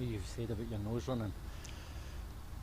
you've said about your nose running.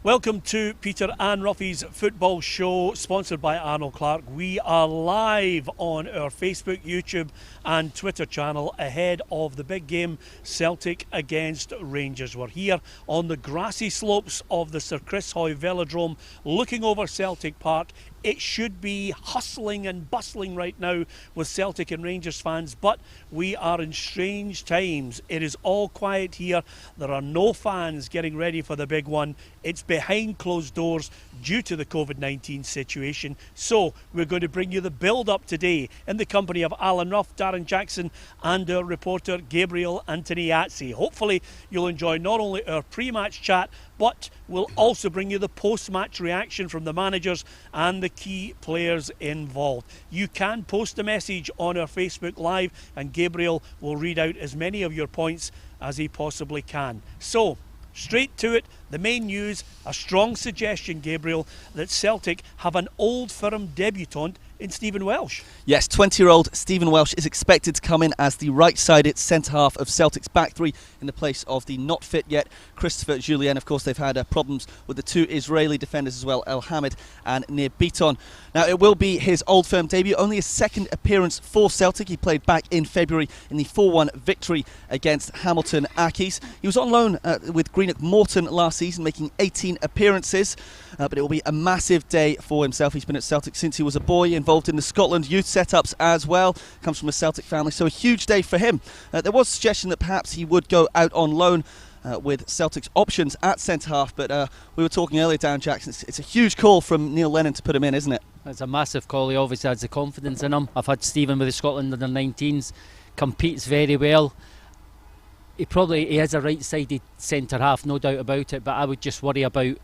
Welcome to Peter and Roughie's football show, sponsored by Arnold Clark. We are live on our Facebook, YouTube and Twitter channel ahead of the big game, Celtic against Rangers. We're here on the grassy slopes of the Sir Chris Hoy Velodrome, looking over Celtic Park. It should be hustling and bustling right now with Celtic and Rangers fans, but we are in strange times. It is all quiet here. There are no fans getting ready for the big one. It's behind closed doors due to the COVID-19 situation. So we're going to bring you the build-up today in the company of Alan Rough, Darren Jackson and our reporter Gabriel Antoniazzi. Hopefully you'll enjoy not only our pre-match chat, but we'll also bring you the post-match reaction from the managers and the key players involved. You can post a message on our Facebook Live and Gabriel will read out as many of your points as he possibly can. So, straight to it, the main news, a strong suggestion, Gabriel, that Celtic have an old firm debutant in Steven Welsh. Yes, 20-year-old Steven Welsh is expected to come in as the right-sided centre-half of Celtic's back three in the place of the not-fit-yet Christopher Jullien. Of course, they've had problems with the two Israeli defenders as well, El Hamid and Nir Biton. Now, it will be his old firm debut, only his second appearance for Celtic. He played back in February in the 4-1 victory against Hamilton Accies. He was on loan with Greenock Morton last season, making 18 appearances, but it will be a massive day for himself. He's been at Celtic since he was a boy, involved in the Scotland youth setups as well, comes from a Celtic family, so a huge day for him. There was a suggestion that perhaps he would go out on loan with Celtic's options at centre-half, but we were talking earlier, Darren Jackson, it's a huge call from Neil Lennon to put him in, isn't it? It's a massive call. He obviously has the confidence in him. I've had Steven with the Scotland under 19s, competes very well. He has a right-sided centre-half, no doubt about it, but I would just worry about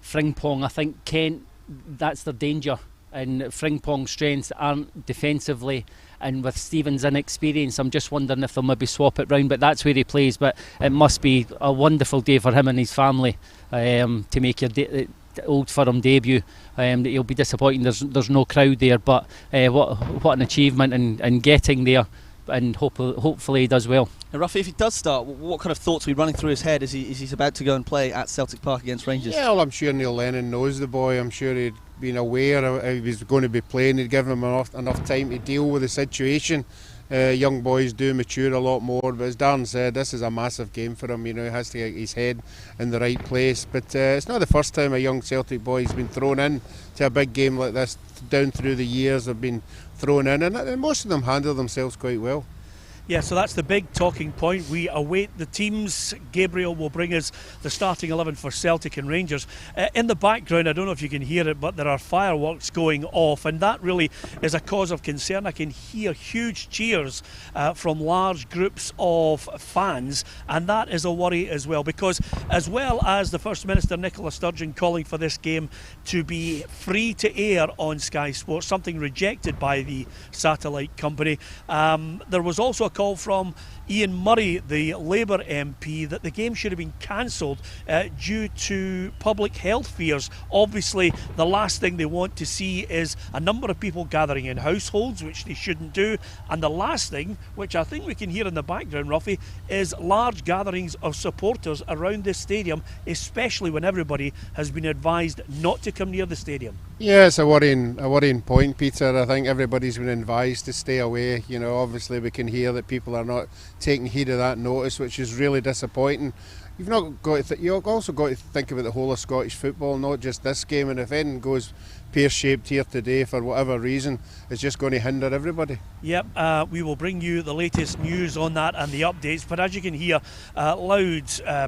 Frimpong. I think Kent, that's their danger, and Frimpong's strengths aren't defensively, and with Steven's inexperience, I'm just wondering if they'll maybe swap it round, but that's where he plays. But it must be a wonderful day for him and his family to make your old firm debut. He'll be disappointing there's no crowd there, but what an achievement and getting there, and hopefully he does well. And Roughie, if he does start, what kind of thoughts are running through his head as he's about to go and play at Celtic Park against Rangers? Yeah, well, I'm sure Neil Lennon knows the boy. I'm sure he'd been aware of how he was going to be playing. He'd given him enough time to deal with the situation. Young boys do mature a lot more, but as Darren said, this is a massive game for him. You know, he has to get his head in the right place. But it's not the first time a young Celtic boy has been thrown in to a big game like this. Down through the years, have been thrown in, and most of them handle themselves quite well. Yeah, so that's the big talking point. We await the teams. Gabriel will bring us the starting 11 for Celtic and Rangers. In the background, I don't know if you can hear it, but there are fireworks going off, and that really is a cause of concern. I can hear huge cheers from large groups of fans, and that is a worry as well, because as well as the First Minister Nicola Sturgeon calling for this game to be free to air on Sky Sports, something rejected by the satellite company, there was also a call from Ian Murray, the Labour MP, that the game should have been cancelled due to public health fears. Obviously, the last thing they want to see is a number of people gathering in households, which they shouldn't do. And the last thing, which I think we can hear in the background, Roughie, is large gatherings of supporters around this stadium, especially when everybody has been advised not to come near the stadium. Yeah, it's a worrying point, Peter. I think everybody's been advised to stay away. You know, obviously we can hear that people are not taking heed of that notice, which is really disappointing. You've also got to think about the whole of Scottish football, not just this game. And if anything goes pear-shaped here today for whatever reason, it's just going to hinder everybody. Yep, we will bring you the latest news on that and the updates, but as you can hear, loud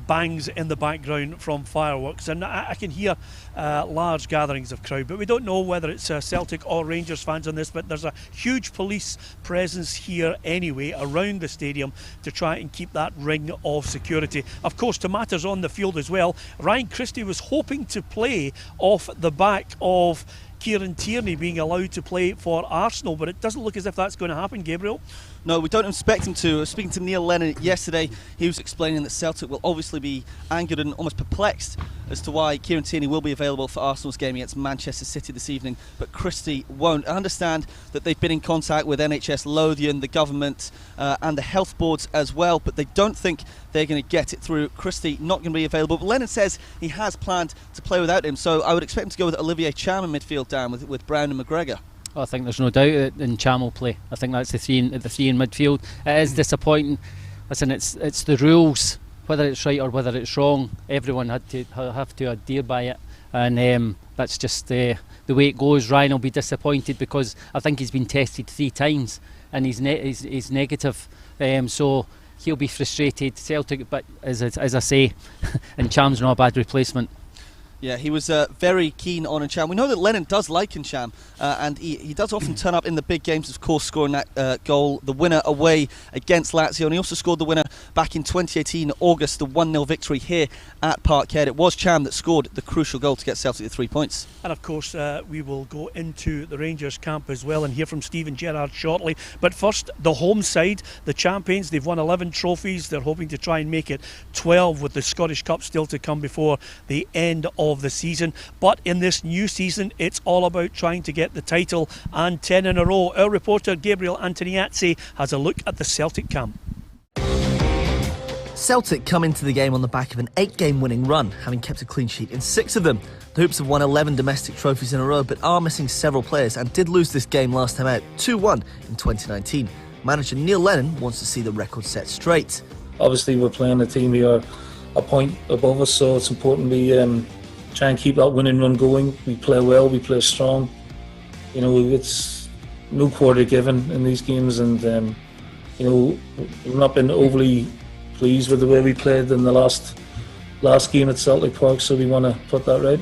bangs in the background from fireworks, and I can hear large gatherings of crowd, but we don't know whether it's Celtic or Rangers fans on this, but there's a huge police presence here anyway around the stadium to try and keep that ring of security. Of course, to matters on the field as well, Ryan Christie was hoping to play off the back of Kieran Tierney being allowed to play for Arsenal, but it doesn't look as if that's going to happen, Gabriel. No, we don't expect him to. Speaking to Neil Lennon yesterday, he was explaining that Celtic will obviously be angered and almost perplexed as to why Kieran Tierney will be available for Arsenal's game against Manchester City this evening, but Christie won't. I understand that they've been in contact with NHS Lothian, the government and the health boards as well, but they don't think they're going to get it through. Christie not going to be available, but Lennon says he has planned to play without him, so I would expect him to go with Olivier Cham in midfield down with Brown and McGregor. I think there's no doubt that Cham will play. I think that's the three in midfield. It is disappointing. Listen, it's the rules. Whether it's right or whether it's wrong, everyone have to adhere by it, and that's just the way it goes. Ryan will be disappointed because I think he's been tested 3 times and he's negative, so he'll be frustrated. Celtic, but as I say, and Cham's not a bad replacement. Yeah, he was very keen on Ncham. We know that Lennon does like Ncham, and he does often turn up in the big games, of course, scoring that goal, the winner away against Lazio, and he also scored the winner back in 2018, August, the 1-0 victory here at Parkhead. It was Cham that scored the crucial goal to get Celtic the 3 points. And of course, we will go into the Rangers camp as well and hear from Steven Gerrard shortly. But first, the home side, the champions, they've won 11 trophies. They're hoping to try and make it 12 with the Scottish Cup still to come before the end of the season. But in this new season, it's all about trying to get the title and 10 in a row. Our reporter Gabriel Antoniazzi has a look at the Celtic camp. Celtic come into the game on the back of an 8-game winning run, having kept a clean sheet in 6 of them. The Hoops have won 11 domestic trophies in a row, but are missing several players and did lose this game last time out, 2-1 in 2019. Manager Neil Lennon wants to see the record set straight. Obviously we're playing a team who are a point above us, so it's important we try and keep that winning run going. We play well, we play strong. You know, it's no quarter given in these games, and you know, we've not been overly pleased with the way we played in the last game at Celtic Park, so we want to put that right.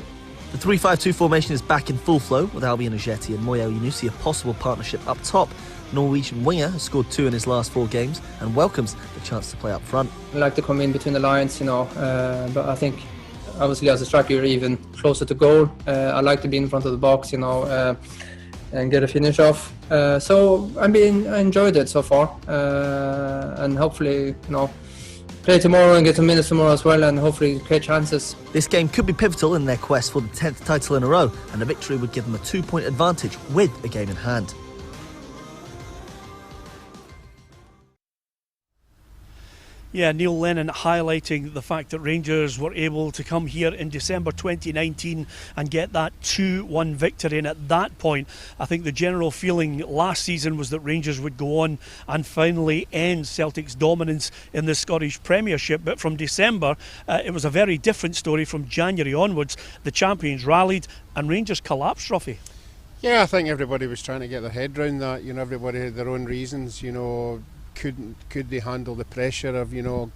The 3-5-2 formation is back in full flow, with Albion Ajeti and Moyo Yunusi a possible partnership up top. Norwegian winger has scored 2 in his last 4 games and welcomes the chance to play up front. I like to come in between the lines, you know, but I think obviously as a striker you're even closer to goal. I like to be in front of the box, you know, and get a finish off. So I enjoyed it so far, and hopefully, you know, play tomorrow and get some minutes tomorrow as well, and hopefully create chances. This game could be pivotal in their quest for the 10th title in a row, and a victory would give them a 2-point advantage with a game in hand. Yeah, Neil Lennon highlighting the fact that Rangers were able to come here in December 2019 and get that 2-1 victory, and at that point I think the general feeling last season was that Rangers would go on and finally end Celtic's dominance in the Scottish Premiership. But from December it was a very different story. From January onwards, the champions rallied and Rangers collapsed, Roughie. Yeah, I think everybody was trying to get their head around that. You know, everybody had their own reasons, you know. Could they handle the pressure of, you know,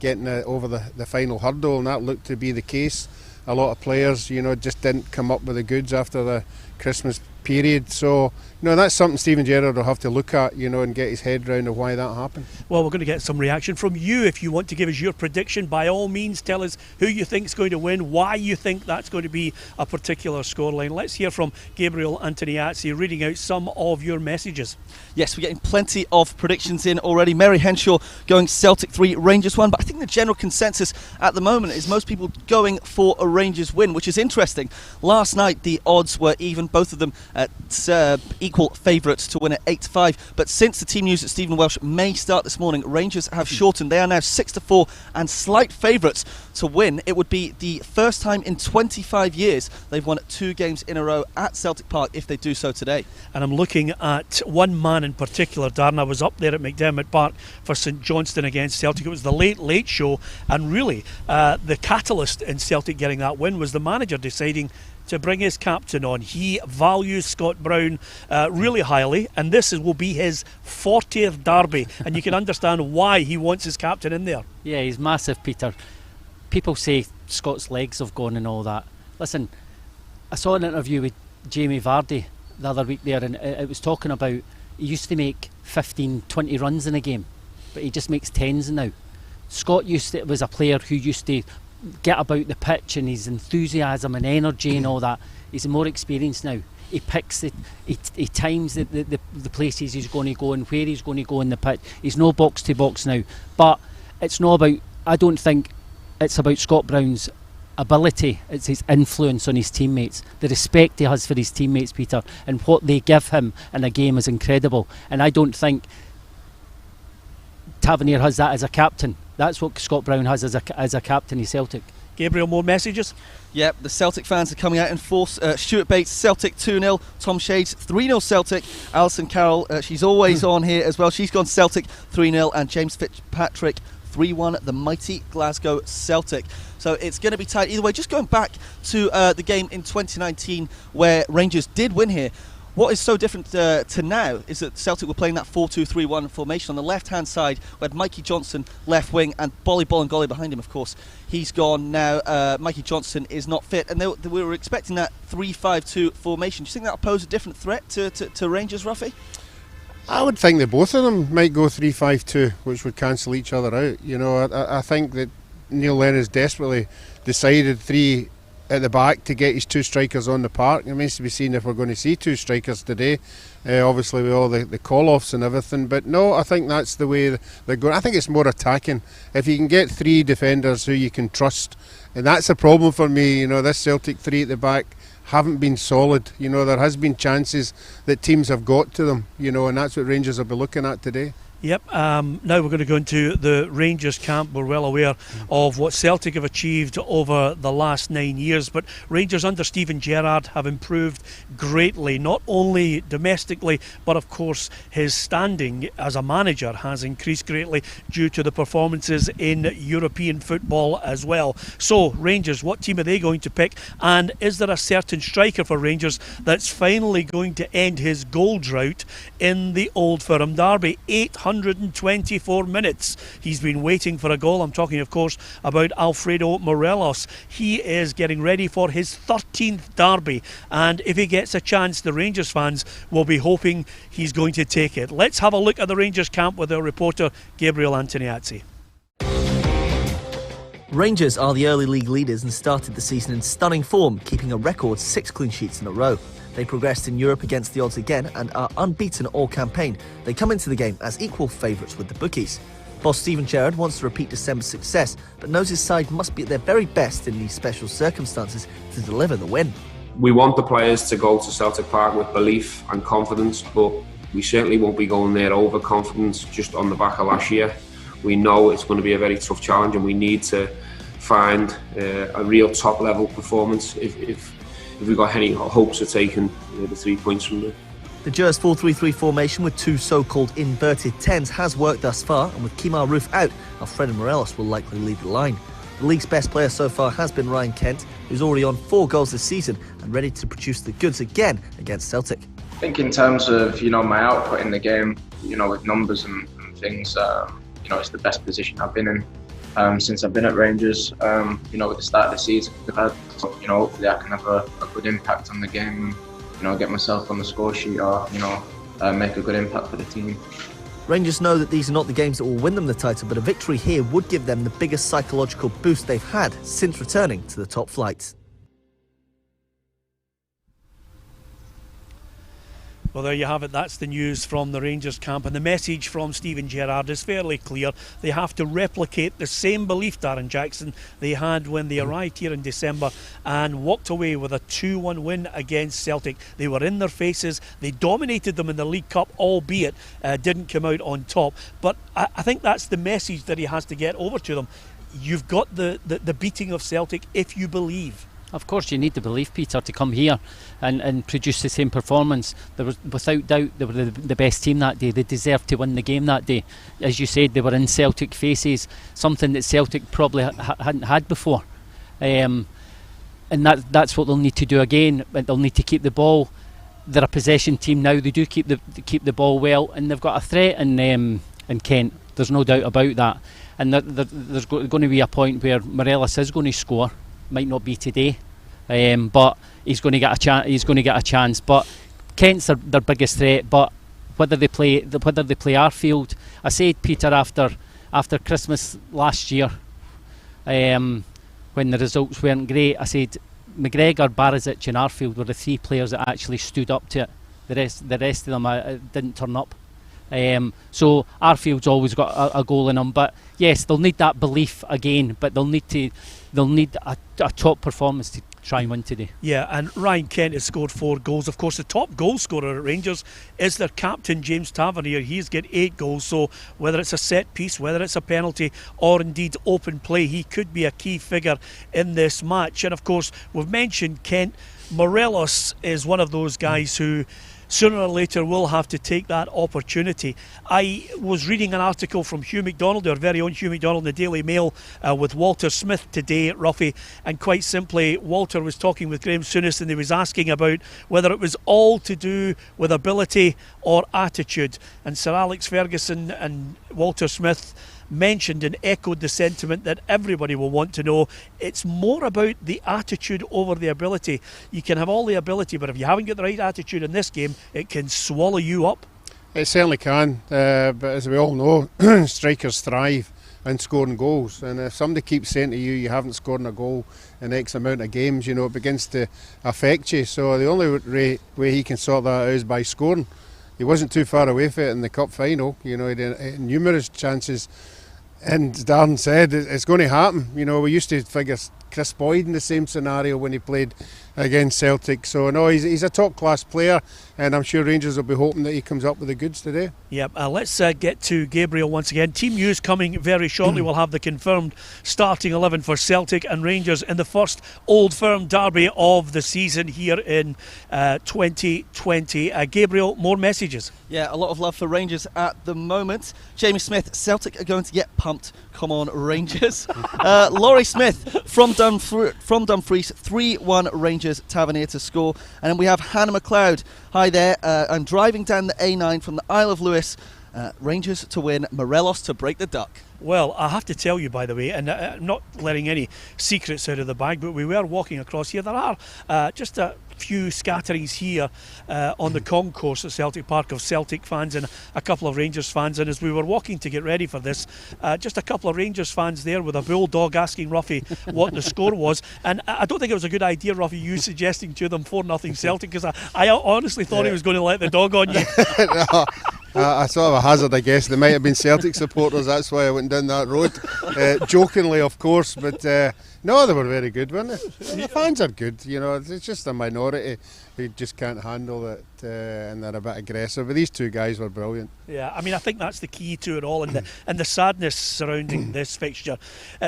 getting over the final hurdle, and that looked to be the case. A lot of players, you know, just didn't come up with the goods after the Christmas period. So, you know, that's something Steven Gerrard will have to look at, you know, and get his head round of why that happened. Well, we're going to get some reaction from you. If you want to give us your prediction, by all means tell us who you think is going to win, why you think that's going to be a particular scoreline. Let's hear from Gabriel Antoniazzi reading out some of your messages. Yes, we're getting plenty of predictions in already. Mary Henshaw going Celtic 3, Rangers 1, but I think the general consensus at the moment is most people going for a Rangers win, which is interesting. Last night the odds were even, both of them at equal favourites to win at 8-5, but since the team news that Stephen Welsh may start this morning, Rangers have shortened. They are now 6-4 and slight favourites to win. It would be the first time in 25 years they've won 2 games in a row at Celtic Park if they do so today. And I'm looking at one man in particular, Darren. I was up there at McDermott Park for St Johnstone against Celtic. It was the late show, and really the catalyst in Celtic getting that win was the manager deciding to bring his captain on. He values Scott Brown really highly, and this will be his 40th derby, and you can understand why he wants his captain in there. Yeah, he's massive, Peter. People say Scott's legs have gone and all that. Listen, I saw an interview with Jamie Vardy the other week there, and it was talking about he used to make 15-20 runs in a game, but he just makes 10s now. Scott was a player who used to get about the pitch, and his enthusiasm and energy and all that. He's more experienced now. He picks it, he times the places he's going to go and where he's going to go in the pitch. He's no box to box now. But it's not about, I don't think it's about Scott Brown's ability, it's his influence on his teammates. The respect he has for his teammates, Peter, and what they give him in a game is incredible. And I don't think Tavernier has that as a captain. That's what Scott Brown has as a captain of Celtic. Gabriel, more messages? Yep, the Celtic fans are coming out in force. Stuart Bates, Celtic 2-0. Tom Shades, 3-0 Celtic. Alison Carroll, she's always on here as well. She's gone Celtic 3-0. And James Fitzpatrick, 3-1, the mighty Glasgow Celtic. So it's going to be tight either way. Just going back to the game in 2019 where Rangers did win here. What is so different to now is that Celtic were playing that 4-2-3-1 formation. On the left-hand side, we had Mikey Johnson, left wing, and Bolly Bolingoli behind him, of course. He's gone now. Mikey Johnson is not fit. And we were expecting that 3-5-2 formation. Do you think that will pose a different threat to Rangers, Roughie? I would think that both of them might go 3-5-2, which would cancel each other out. You know, I think that Neil Lennon's desperately decided 3 at the back to get his 2 strikers on the park. It remains to be seen if we're going to see 2 strikers today, obviously with all the call-offs and everything. But no, I think that's the way they're going. I think it's more attacking. If you can get 3 defenders who you can trust, and that's a problem for me. You know, this Celtic 3 at the back haven't been solid. You know, there has been chances that teams have got to them, you know, and that's what Rangers will be looking at today. Yep, now we're going to go into the Rangers camp. We're well aware of what Celtic have achieved over the last 9 years, but Rangers under Steven Gerrard have improved greatly, not only domestically, but of course his standing as a manager has increased greatly due to the performances in European football as well. So Rangers, what team are they going to pick, and is there a certain striker for Rangers that's finally going to end his goal drought in the Old Firm derby? 824 minutes he's been waiting for a goal. I'm talking, of course, about Alfredo Morelos. He is getting ready for his 13th derby, and if he gets a chance, the Rangers fans will be hoping he's going to take it. Let's have a look at the Rangers camp with our reporter Gabriel Antoniazzi. Rangers are the early league leaders and started the season in stunning form, keeping a record 6 clean sheets in a row. They progressed in Europe against the odds again and are unbeaten all campaign. They come into the game as equal favourites with the bookies. Boss Steven Gerrard wants to repeat December's success, but knows his side must be at their very best in these special circumstances to deliver the win. We want the players to go to Celtic Park with belief and confidence, but we certainly won't be going there overconfident just on the back of last year. We know it's going to be a very tough challenge, and we need to find a real top level performance if we've got any hopes of taking the 3 points from there. The Gers 4-3-3 formation with 2 so-called inverted 10s has worked thus far, and with Kemar Roofe out, Alfredo Morelos will likely lead the line. The league's best player so far has been Ryan Kent, who's already on 4 goals this season and ready to produce the goods again against Celtic. I think in terms of, my output in the game, with numbers and things, it's the best position I've been in since I've been at Rangers. With the start of the season, hopefully I can have a good impact on the game and, get myself on the score sheet or, make a good impact for the team. Rangers know that these are not the games that will win them the title, but a victory here would give them the biggest psychological boost they've had since returning to the top flight. Well, there you have it. That's the news from the Rangers camp, and the message from Steven Gerrard is fairly clear. They have to replicate the same belief, Darren Jackson, they had when they arrived here in December and walked away with a 2-1 win against Celtic. They were in their faces. They dominated them in the League Cup, albeit didn't come out on top. But I think that's the message that he has to get over to them. You've got the beating of Celtic if you believe. Of course, you need to believe, Peter, to come here and produce the same performance. There was, without doubt, they were the best team that day. They deserved to win the game that day. As you said, they were in Celtic faces, something that Celtic probably hadn't had before. And that's what they'll need to do again. They'll need to keep the ball. They're a possession team now. They do keep the ball well, and they've got a threat in Kent. There's no doubt about that. And there's going to be a point where Morelos is going to score. Might not be today, but he's going to get a chance. He's going to get a chance. But Kent's their biggest threat. But whether they play our field, I said, Peter, after Christmas last year, when the results weren't great, I said McGregor, Barisic, and Arfield were the 3 players that actually stood up to it. The rest of them didn't turn up. So Arfield's always got a goal in him, but yes, they'll need that belief again, but they'll need a top performance to try and win today. Yeah, and Ryan Kent has scored 4 goals. Of course, the top goal scorer at Rangers is their captain, James Tavernier. He's got 8 goals, so whether it's a set piece, whether it's a penalty, or indeed open play, he could be a key figure in this match. And of course, we've mentioned Kent. Morelos is one of those guys who sooner or later will have to take that opportunity. I was reading an article from Hugh McDonald, our very own Hugh McDonald, in the Daily Mail with Walter Smith today at Roughie, and quite simply Walter was talking with Graham Souness and he was asking about whether it was all to do with ability or attitude, and Sir Alex Ferguson and Walter Smith mentioned and echoed the sentiment that everybody will want to know. It's more about the attitude over the ability. You can have all the ability, but if you haven't got the right attitude in this game, it can swallow you up. It certainly can, but as we all know, strikers thrive in scoring goals, and if somebody keeps saying to you haven't scored a goal in X amount of games, it begins to affect you. So the only way he can sort that out is by scoring. He wasn't too far away from it in the cup final. He had numerous chances, and as Darren said, it's going to happen. We used to figure Chris Boyd in the same scenario when he played against Celtic. So no, he's a top class player, and I'm sure Rangers will be hoping that he comes up with the goods today. Yep, let's get to Gabriel once again. Team news coming very shortly. We'll have the confirmed starting 11 for Celtic and Rangers in the first Old Firm derby of the season here in 2020. Gabriel, more messages? Yeah, a lot of love for Rangers at the moment. Jamie Smith, Celtic are going to get pumped. Come on, Rangers. Laurie Smith from Dumfries, 3-1 Rangers, Tavernier to score. And then we have Hannah McLeod. Hi there, I'm driving down the A9 from the Isle of Lewis. Rangers to win, Morelos to break the duck. Well, I have to tell you, by the way, and I'm not letting any secrets out of the bag, but we were walking across here. There are just a few scatterings here on the concourse at Celtic Park of Celtic fans and a couple of Rangers fans, and as we were walking to get ready for this, just a couple of Rangers fans there with a bulldog asking Roughie what the score was, and I don't think it was a good idea, Roughie, you suggesting to them 4-0 Celtic, because I honestly thought he was going to let the dog on you. No. I sort of a hazard, I guess. They might have been Celtic supporters, that's why I went down that road. Jokingly, of course, but no, they were very good, weren't they? The fans are good, it's just a minority who just can't handle it, and they're a bit aggressive. But these two guys were brilliant. Yeah, I mean, I think that's the key to it all, and the sadness surrounding this fixture.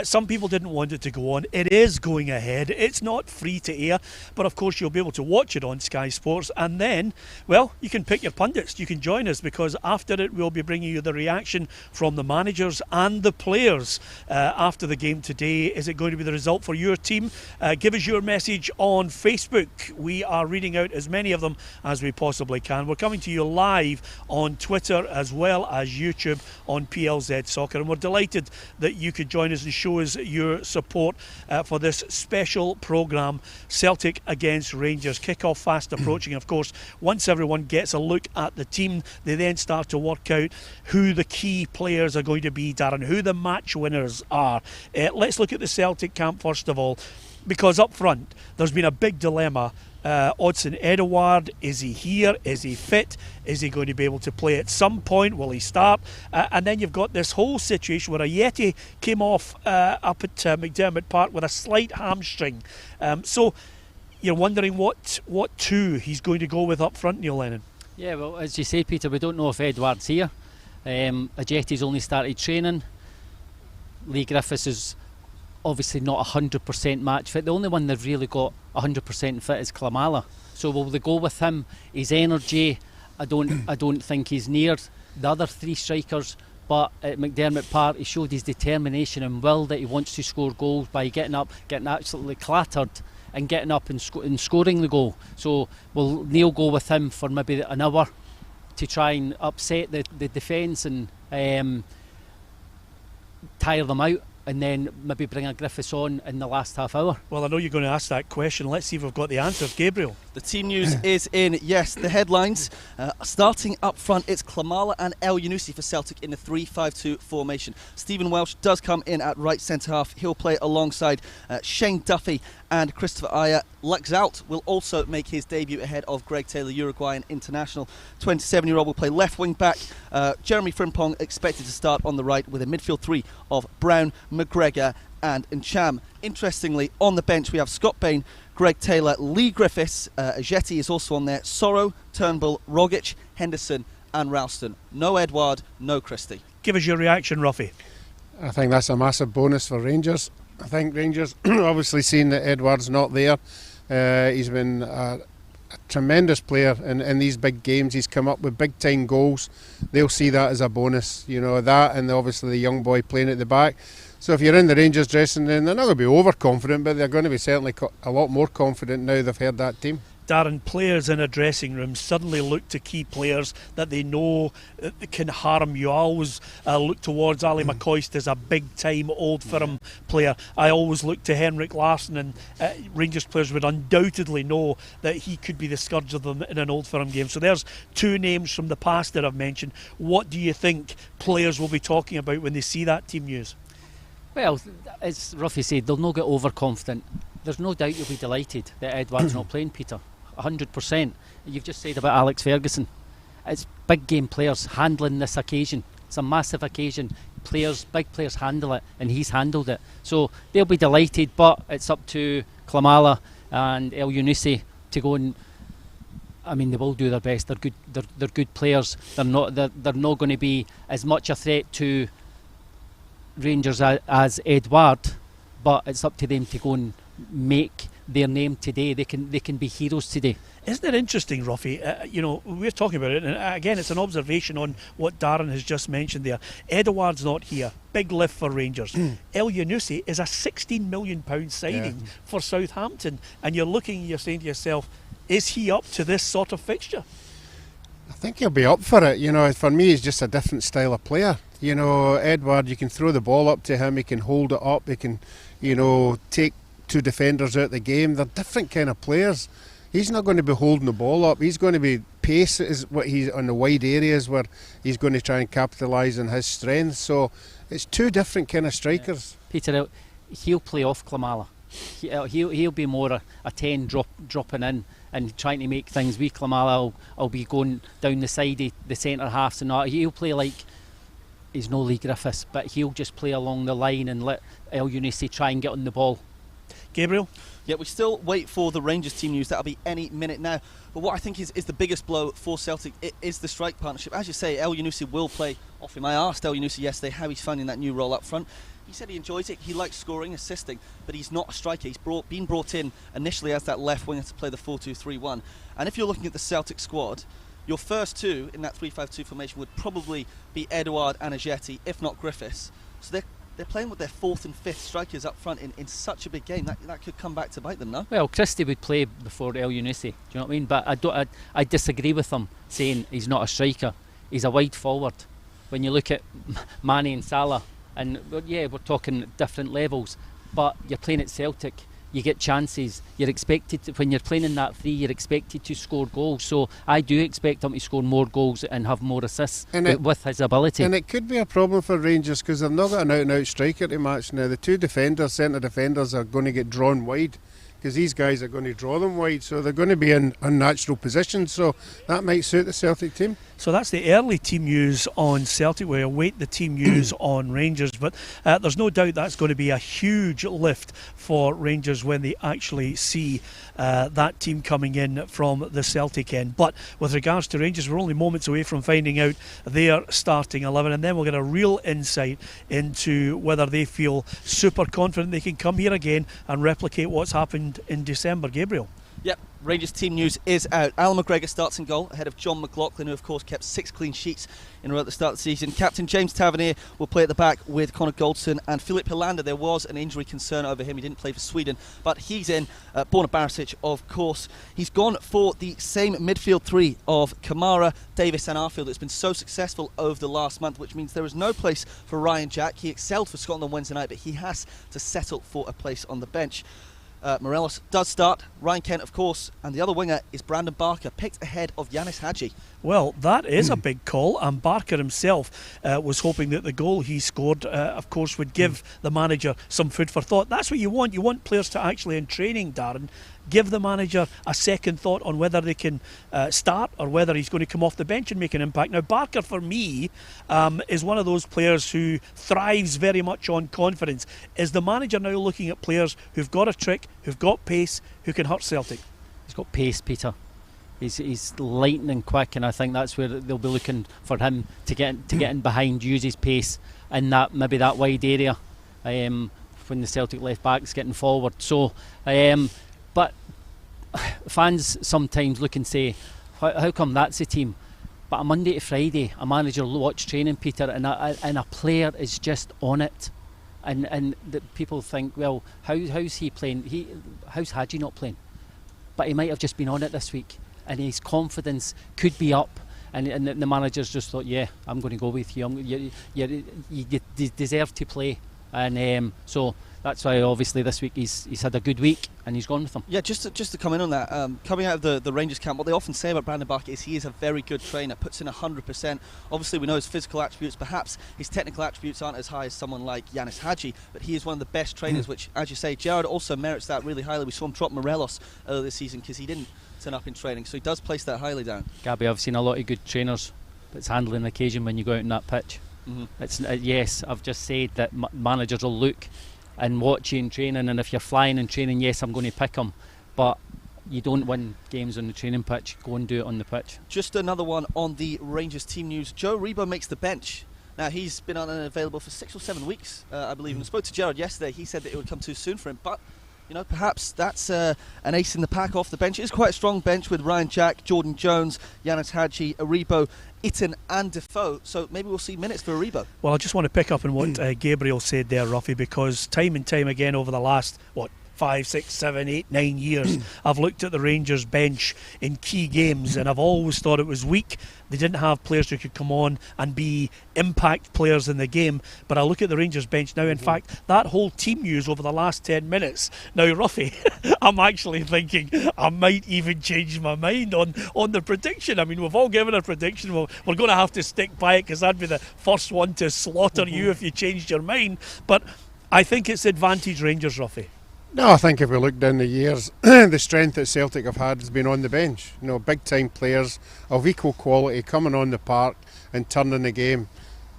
Some people didn't want it to go on. It is going ahead. It's not free to air, but of course you'll be able to watch it on Sky Sports, and then, well, you can pick your pundits. You can join us, because after it we'll be bringing you the reaction from the managers and the players after the game today. Is it going to be the result for your team? Give us your message on Facebook. We are reading out as many of them as we possibly can. We're coming to you live on Twitter as well as YouTube on PLZ Soccer, and we're delighted that you could join us and show us your support for this special programme, Celtic against Rangers. Kick-off fast approaching. Of course, once everyone gets a look at the team, they then start to work out who the key players are going to be, Darren, who the match winners are. Let's look at the Celtic camp first of all, because up front there's been a big dilemma. Odsonne Edouard, is he here? Is he fit? Is he going to be able to play at some point? Will he start? And then you've got this whole situation where Ajeti came off up at McDermott Park with a slight hamstring. So you're wondering what two he's going to go with up front, Neil Lennon. Yeah, well, as you say, Peter, we don't know if Edouard's here. Ajeti's only started training. Lee Griffiths is obviously not 100% match fit. The only one they've really got 100% fit is Klamala. So will they go with him? His energy, I don't think he's near the other three strikers. But at McDermott Park, he showed his determination and will that he wants to score goals by getting up, getting absolutely clattered, and getting up and scoring the goal. So will Neil go with him for maybe an hour to try and upset the defence and tire them out, and then maybe bring a Griffiths on in the last half hour? Well, I know you're going to ask that question. Let's see if we've got the answer. Gabriel? The team news is in. Yes, the headlines. Starting up front, it's Klamala and El Yunusi for Celtic in the 3-5-2 formation. Stephen Welsh does come in at right centre-half. He'll play alongside Shane Duffy and Christopher Aya. Luxalt will also make his debut ahead of Greg Taylor, Uruguayan international. 27-year-old will play left wing-back. Jeremy Frimpong expected to start on the right with a midfield three of Brown, McGregor and Ncham. Interestingly, on the bench we have Scott Bain, Greg Taylor, Lee Griffiths, Ajeti is also on there, Sorrow, Turnbull, Rogic, Henderson and Ralston. No Edouard, no Christie. Give us your reaction, Roughie. I think that's a massive bonus for Rangers. I think Rangers, obviously seeing that Edouard's not there, he's been a tremendous player in these big games. He's come up with big time goals. They'll see that as a bonus, you know, that and obviously the young boy playing at the back. So if you're in the Rangers dressing room, they're not going to be overconfident, but they're going to be certainly a lot more confident now they've heard that team. Darren, players in a dressing room suddenly look to key players that they know can harm you. I always look towards Ali McCoist as a big-time Old Firm player. I always look to Henrik Larsson, and Rangers players would undoubtedly know that he could be the scourge of them in an Old Firm game. So there's two names from the past that I've mentioned. What do you think players will be talking about when they see that team news? Well, as Roughie said, they'll not get overconfident. There's no doubt you'll be delighted that Edouard's not playing, Peter. 100%. You've just said about Alex Ferguson. It's big game players handling this occasion. It's a massive occasion. Big players handle it, and he's handled it. So they'll be delighted, but it's up to Klamala and El Yunusi to go and. I mean, they will do their best. They're good. They're good players. They're not going to be as much a threat to Rangers as Edouard, but it's up to them to go and make their name today. They can be heroes today. Isn't it interesting, Roughie? You know, we're talking about it, and again, it's an observation on what Darren has just mentioned there. Edouard's not here. Big lift for Rangers. El Yunusi is a £16 million signing for Southampton, and you're saying to yourself, is he up to this sort of fixture? I think he'll be up for it. You know, for me, he's just a different style of player. You know, Edouard, you can throw the ball up to him, he can hold it up, he can, you know, take two defenders out the game. They're different kind of players. He's not going to be holding the ball up. He's going to be pace is what he's on the wide areas where he's going to try and capitalise on his strength. So it's two different kind of strikers. Peter, he'll play off Klamala. He'll be more a 10 dropping in and trying to make things. Klamala will be going down the side of the centre halves and that. He'll play like he's no Lee Griffiths, but he'll just play along the line and let El Yunusi try and get on the ball. Gabriel? Yeah, we still wait for the Rangers team news. That'll be any minute now. But what I think is the biggest blow for Celtic is the strike partnership. As you say, El Yunusi will play off him. I asked El Yunusi yesterday how he's finding that new role up front. He said he enjoys it. He likes scoring, assisting, but he's not a striker. He's been brought in initially as that left winger to play the 4-2-3-1. And if you're looking at the Celtic squad, your first two in that 3-5-2 formation would probably be Edouard and Ajeti, if not Griffiths. So they're playing with their fourth and fifth strikers up front in such a big game. That could come back to bite them, no? Well, Christie would play before El Yunusi. Do you know what I mean? But I disagree with him saying he's not a striker. He's a wide forward. When you look at Mane and Salah, and yeah, we're talking different levels, but you're playing at Celtic. You get chances. You're expected to, when you're playing in that three, you're expected to score goals. So I do expect him to score more goals and have more assists with his ability. And it could be a problem for Rangers because they've not got an out-and-out striker to match now. The two centre defenders are going to get drawn wide because these guys are going to draw them wide, so they're going to be in unnatural positions. So that might suit the Celtic team. So that's the early team news on Celtic. We await the team news on Rangers, but there's no doubt that's going to be a huge lift for Rangers when they actually see that team coming in from the Celtic end. But with regards to Rangers, we're only moments away from finding out their starting 11, and then we'll get a real insight into whether they feel super confident they can come here again and replicate what's happened in December. Gabriel? Yep, Rangers team news is out. Alan McGregor starts in goal ahead of John McLaughlin, who of course kept 6 clean sheets in a row at the start of the season. Captain James Tavernier will play at the back with Connor Goldson and Philip Helander. There was an injury concern over him. He didn't play for Sweden, but he's in. Borna Barisic, of course. He's gone for the same midfield three of Kamara, Davis and Arfield. It's been so successful over the last month, which means there is no place for Ryan Jack. He excelled for Scotland on Wednesday night, but he has to settle for a place on the bench. Morelos does start, Ryan Kent of course, and the other winger is Brandon Barker, picked ahead of Yanis Hadji. Well, that is a big call, and Barker himself was hoping that the goal he scored, of course, would give the manager some food for thought. That's what you want. You want players to actually, in training, Darren, give the manager a second thought on whether they can start or whether he's going to come off the bench and make an impact. Now, Barker, for me, is one of those players who thrives very much on confidence. Is the manager now looking at players who've got a trick, who've got pace, who can hurt Celtic? He's got pace, Peter. He's lightning quick, and I think that's where they'll be looking for him to get in behind, use his pace in that maybe that wide area when the Celtic left back's getting forward. So, but fans sometimes look and say, how come that's the team? But a Monday to Friday, a manager will watch training, Peter, and a player is just on it. And the people think, well, how's he playing? How's Hadji not playing? But he might have just been on it this week, and his confidence could be up. And the manager's just thought, yeah, I'm going to go with you. You deserve to play. And so that's why obviously this week he's had a good week and he's gone with them. Yeah, just to come in on that, coming out of the Rangers camp, what they often say about Brandon Barker is he is a very good trainer, puts in 100%. Obviously we know his physical attributes, perhaps his technical attributes aren't as high as someone like Yanis Hadji, but he is one of the best trainers, which, as you say, Gerrard also merits that really highly. We saw him drop Morelos earlier this season because he didn't turn up in training, so he does place that highly down. Gabby, I've seen a lot of good trainers, but it's handling the occasion when you go out on that pitch. It's yes, I've just said that managers will look and watch you in training, and if you're flying in training, yes, I'm going to pick them, but you don't win games on the training pitch. Go and do it on the pitch. Just another one on the Rangers team news. Joe Rebo makes the bench. Now, he's been unavailable for 6 or 7 weeks, I believe, and I spoke to Gerrard yesterday. He said that it would come too soon for him, but you know, perhaps that's an ace in the pack off the bench. It is quite a strong bench with Ryan Jack, Jordan Jones, Yanis Hadji, Aribo, Itten and Defoe, so maybe we'll see minutes for Aribo. Well, I just want to pick up on what Gabriel said there, Roughie, because time and time again over the last, 5, 6, 7, 8, 9 years, I've looked at the Rangers bench in key games and I've always thought it was weak. They didn't have players who could come on and be impact players in the game. But I look at the Rangers bench now, in fact, that whole team news over the last 10 minutes. Now, Roughie, I'm actually thinking I might even change my mind on the prediction. I mean, we've all given a prediction. We're going to have to stick by it because I'd be the first one to slaughter you if you changed your mind. But I think it's advantage Rangers, Roughie. No, I think if we look down the years, the strength that Celtic have had has been on the bench. You know, big time players of equal quality coming on the park and turning the game.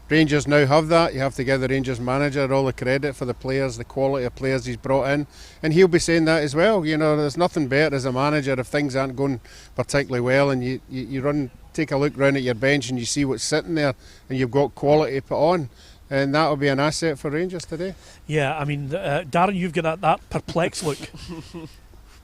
Rangers now have that. You have to give the Rangers manager all the credit for the players, the quality of players he's brought in, and he'll be saying that as well. You know, there's nothing better as a manager if things aren't going particularly well, and you take a look round at your bench and you see what's sitting there, and you've got quality to put on. And that will be an asset for Rangers today. Yeah, I mean, Darren, you've got that perplexed look.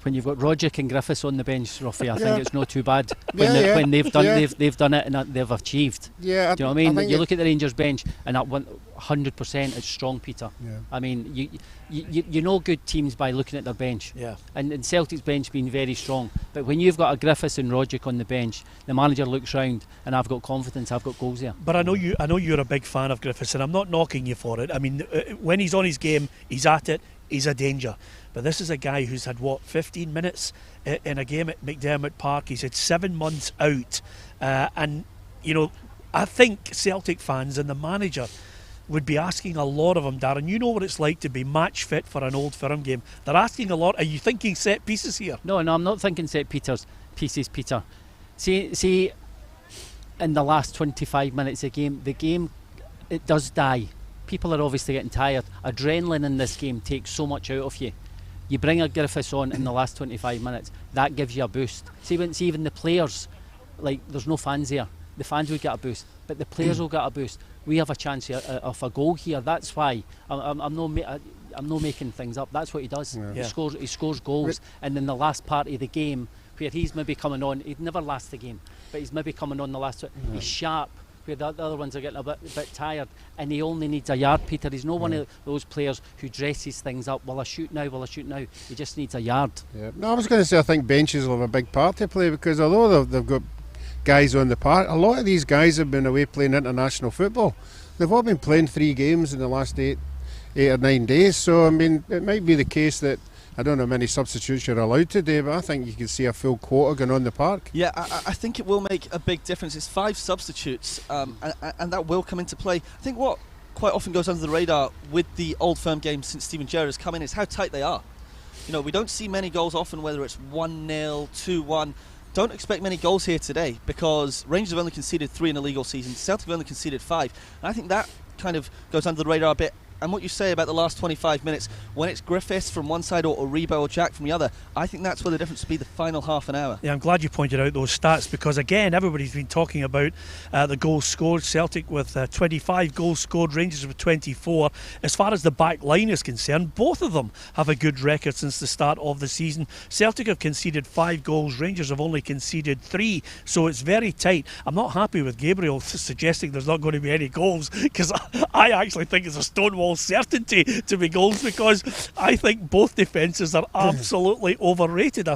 When you've got Roderick and Griffiths on the bench, Roughie, I think it's not too bad. When they've done it and they've achieved. Yeah, do you know what I mean? You look at the Rangers bench and that 100% it's strong, Peter. Yeah. I mean, you know good teams by looking at their bench. Yeah. And Celtic's bench being very strong. But when you've got a Griffiths and Roderick on the bench, the manager looks round and I've got confidence, I've got goals there. But I know you're a big fan of Griffiths, and I'm not knocking you for it. I mean, when he's on his game, he's at it. He's a danger. But this is a guy who's had 15 minutes in a game at McDermott Park. He's had 7 months out, and you know, I think Celtic fans and the manager would be asking a lot of him, Darren. You know what it's like to be match fit for an Old Firm game. They're asking a lot. Are you thinking set pieces here? No, I'm not thinking set pieces, Peter. See, in the last 25 minutes of the game, it does die. People are obviously getting tired. Adrenaline in this game takes so much out of you. You bring a Griffiths on in the last 25 minutes, that gives you a boost. See even the players, like, there's no fans here. The fans will get a boost, but the players will get a boost. We have a chance of a goal here. That's why I'm not making things up. That's what he does. Yeah. He scores goals, and in the last part of the game, where he's maybe coming on, he'd never last the game, but he's maybe coming on the last. He's sharp. Where the other ones are getting a bit tired, and he only needs a yard, Peter. He's not one of those players who dresses things up. Will I shoot now? He just needs a yard. Yeah. No, I was going to say I think benches will have a big part to play, because although they've got guys on the park, a lot of these guys have been away playing international football. They've all been playing 3 games in the last 8 or 9 days. So I mean, it might be the case that I don't know how many substitutes you're allowed today, but I think you can see a full quota going on the park. Yeah, I think it will make a big difference. It's 5 substitutes, and that will come into play. I think what quite often goes under the radar with the Old Firm games since Steven Gerrard has come in is how tight they are. You know, we don't see many goals often, whether it's 1-0, 2-1. Don't expect many goals here today because Rangers have only conceded 3 in a league all season. Celtic have only conceded 5. And I think that kind of goes under the radar a bit. And what you say about the last 25 minutes, when it's Griffiths from one side or Rebo or Jack from the other, I think that's where the difference will be the final half an hour. Yeah, I'm glad you pointed out those stats because, again, everybody's been talking about the goals scored. Celtic with 25 goals scored, Rangers with 24. As far as the back line is concerned, both of them have a good record since the start of the season. Celtic have conceded 5 goals, Rangers have only conceded 3, so it's very tight. I'm not happy with Gabriel suggesting there's not going to be any goals because I actually think it's a stonewall certainty to be goals because I think both defences are absolutely overrated. I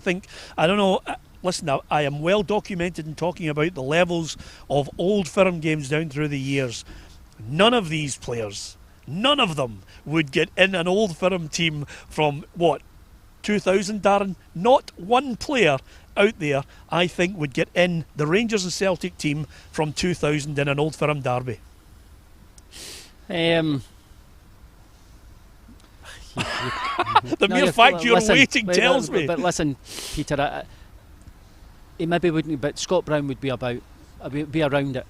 don't know. Listen, I am well documented in talking about the levels of Old Firm games down through the years. None of these players, none of them would get in an Old Firm team from 2000, Darren? Not one player out there, I think, would get in the Rangers and Celtic team from 2000 in an Old Firm derby. The mere fact you're waiting tells me. But listen, Peter, he maybe wouldn't, but Scott Brown would be around it.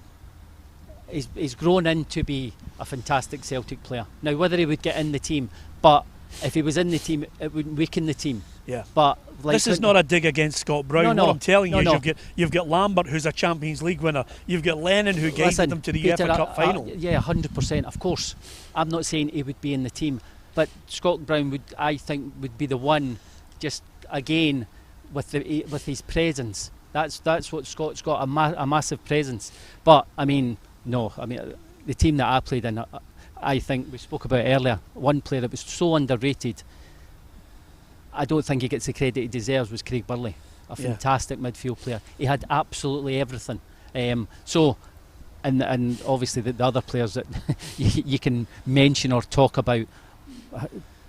He's grown into be a fantastic Celtic player. Now, whether he would get in the team, but if he was in the team, it would weaken the team. Yeah. But this is not a dig against Scott Brown. No, what I'm telling you is no. you've got Lambert, who's a Champions League winner. You've got Lennon, who guided them to the UEFA Cup final. Yeah, 100%. Of course, I'm not saying he would be in the team, but Scott Brown I think would be the one. Just again, with his presence. That's what Scott's got, a massive presence. But the team that I played in, I think we spoke about earlier, one player that was so underrated, I don't think he gets the credit he deserves, was Craig Burley. A fantastic midfield player. He had absolutely everything. And obviously the other players that you can mention or talk about,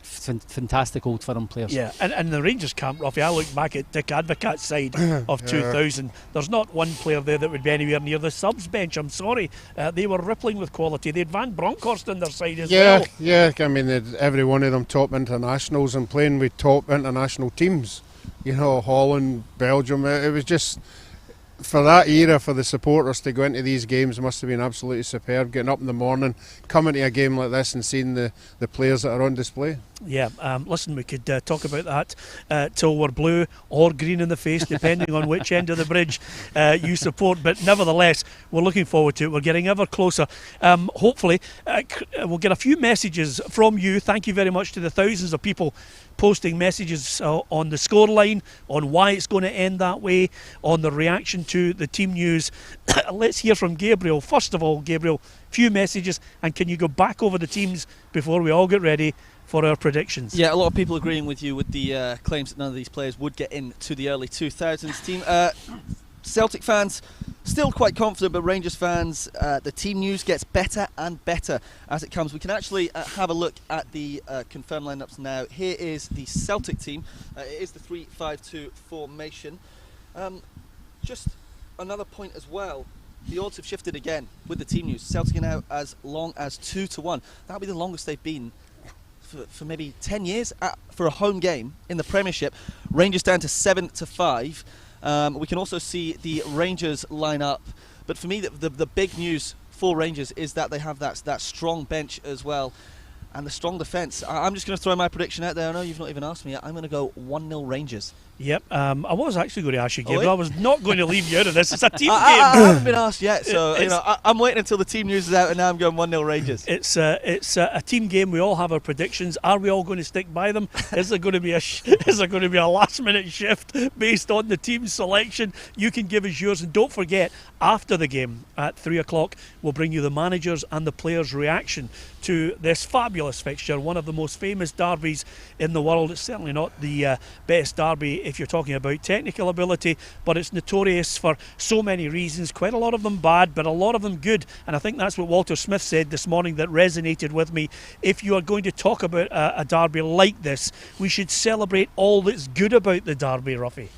fantastic Old Firm players. Yeah, and the Rangers camp, Roughie, I look back at Dick Advocaat's side of 2000. There's not one player there that would be anywhere near the subs bench. I'm sorry. They were rippling with quality. They had Van Bronckhorst on their side as well. Yeah, I mean, every one of them top internationals and playing with top international teams. You know, Holland, Belgium. It was just, for that era, for the supporters to go into these games must have been absolutely superb. Getting up in the morning, coming to a game like this and seeing the players that are on display. Yeah, listen, we could talk about that till we're blue or green in the face, depending on which end of the bridge you support. But nevertheless, we're looking forward to it. We're getting ever closer. Hopefully, we'll get a few messages from you. Thank you very much to the thousands of people posting messages on the scoreline, on why it's going to end that way, on the reaction to the team news. Let's hear from Gabriel. First of all, Gabriel, few messages, and can you go back over the teams before we all get ready for our predictions? Yeah, a lot of people agreeing with you with the claims that none of these players would get into the early 2000s team. Celtic fans still quite confident, but Rangers fans, the team news gets better and better as it comes. We can actually have a look at the confirmed lineups now. Here is the Celtic team. It is the 3-5-2 formation. Just another point as well. The odds have shifted again with the team news. Celtic are now as long as 2-1. That'll be the longest they've been for maybe 10 years for a home game in the Premiership. Rangers down to 7-5. We can also see the Rangers lineup, but for me the big news for Rangers is that they have that strong bench as well, and the strong defence. I'm just going to throw my prediction out there. I know you've not even asked me yet. I'm going to go 1-0 Rangers. Yep, I was actually going to ask you, Gabriel. I was not going to leave you out of this. It's a team game. I haven't been asked yet, so I'm waiting until the team news is out, and now I'm going 1-0 Rangers. It's a team game. We all have our predictions. Are we all going to stick by them? Is there going to be a last minute shift based on the team selection? You can give us yours, and don't forget, after the game at 3 o'clock, we'll bring you the managers and the players' reaction to this fabulous fabulous fixture, one of the most famous derbies in the world. It's certainly not the best derby if you're talking about technical ability, but it's notorious for so many reasons, quite a lot of them bad, but a lot of them good. And I think that's what Walter Smith said this morning that resonated with me. If you are going to talk about a derby like this, we should celebrate all that's good about the derby, Roughie.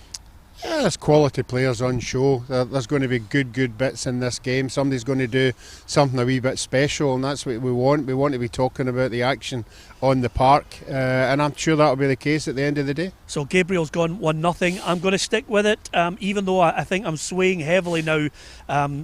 Yeah, there's quality players on show. There's going to be good bits in this game. Somebody's going to do something a wee bit special, and that's what we want. We want to be talking about the action on the park, and I'm sure that'll be the case at the end of the day. So Gabriel's gone 1-0. I'm going to stick with it, even though I think I'm swaying heavily now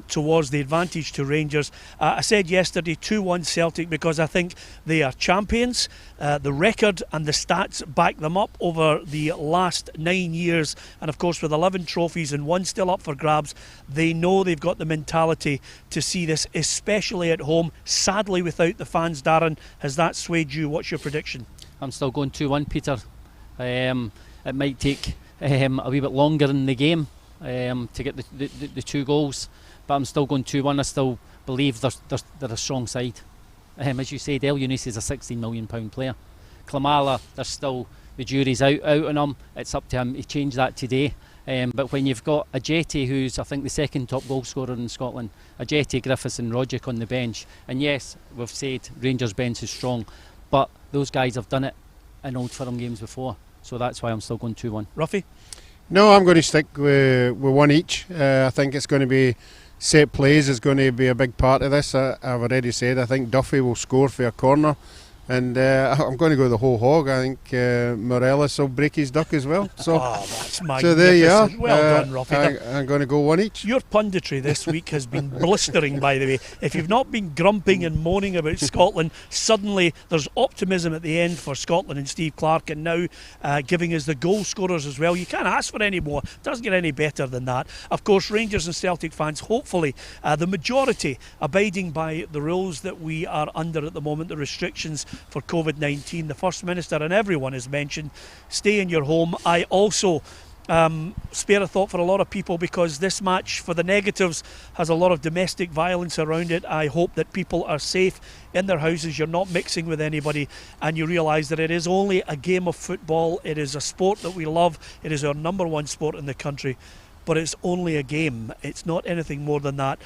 towards the advantage to Rangers. I said yesterday 2-1 Celtic because I think they are champions. The record and the stats back them up over the last 9 years, and of course with 11 trophies and one still up for grabs, they know they've got the mentality to see this, especially at home. Sadly without the fans. Darren, has that swayed you? What's your prediction? I'm still going 2-1, Peter. It might take a wee bit longer in the game to get the 2 goals, but I'm still going 2-1. I still believe they're a strong side. As you said, El Younes is a £16 million player. Klimala, there's still, the jury's out on him. It's up to him to change that today. But when you've got a Jetty, who's I think the second top goal scorer in Scotland, a Jetty, Griffiths and Rogic on the bench, and yes, we've said Rangers bench is strong, but those guys have done it in Old Firm games before, so that's why I'm still going 2-1. Roughie? No, I'm going to stick with one each. I think it's going to be set plays is going to be a big part of this. I've already said I think Duffy will score for a corner. And I'm going to go the whole hog. I think Morelos will break his duck as well. So, that's magnificent. So there you are. Well done, Roughie. I'm going to go one each. Your punditry this week has been blistering, by the way. If you've not been grumping and moaning about Scotland, suddenly there's optimism at the end for Scotland and Steve Clarke, and now giving us the goal scorers as well. You can't ask for any more. It doesn't get any better than that. Of course, Rangers and Celtic fans, hopefully, the majority abiding by the rules that we are under at the moment, the restrictions for COVID-19. The First Minister and everyone has mentioned stay in your home. I also spare a thought for a lot of people, because this match, for the negatives, has a lot of domestic violence around it. I hope that people are safe in their houses, you're not mixing with anybody, and you realise that it is only a game of football. It is a sport that we love. It is our #1 sport in the country. But it's only a game. It's not anything more than that.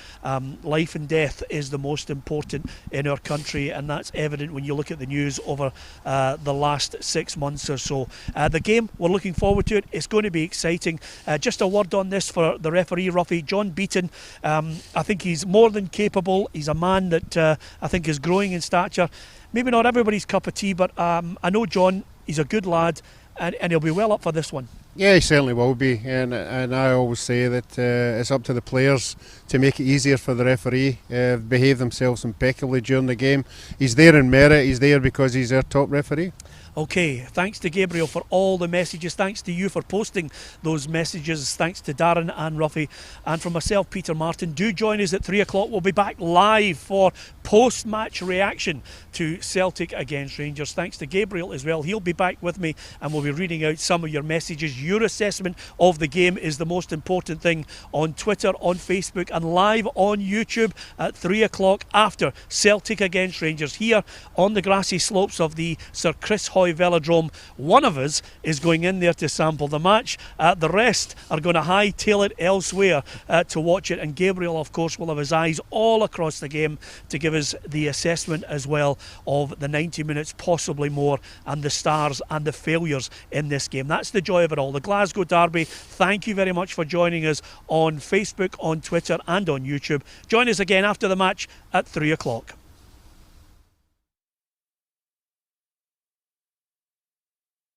Life and death is the most important in our country, and that's evident when you look at the news over the last 6 months or so. The game, we're looking forward to it. It's going to be exciting. Just a word on this for the referee, Roughie. John Beaton, I think he's more than capable. He's a man that I think is growing in stature. Maybe not everybody's cup of tea, but I know John, he's a good lad, and he'll be well up for this one. Yeah, he certainly will be, and I always say that it's up to the players to make it easier for the referee. Behave themselves impeccably during the game. He's there in merit. He's there because he's our top referee. Okay, thanks to Gabriel for all the messages. Thanks to you for posting those messages. Thanks to Darren and Roughie. And from myself, Peter Martin, do join us at 3 o'clock. We'll be back live for post-match reaction to Celtic against Rangers. Thanks to Gabriel as well. He'll be back with me and we'll be reading out some of your messages. Your assessment of the game is the most important thing on Twitter, on Facebook and live on YouTube at 3 o'clock after Celtic against Rangers here on the grassy slopes of the Sir Chris Hoy Velodrome. One of us is going in there to sample the match. The rest are going to hightail it elsewhere to watch it, and Gabriel of course will have his eyes all across the game to give us the assessment as well of the 90 minutes, possibly more, and the stars and the failures in this game. That's the joy of it all. The Glasgow Derby. Thank you very much for joining us on Facebook, on Twitter and on YouTube. Join us again after the match at 3 o'clock.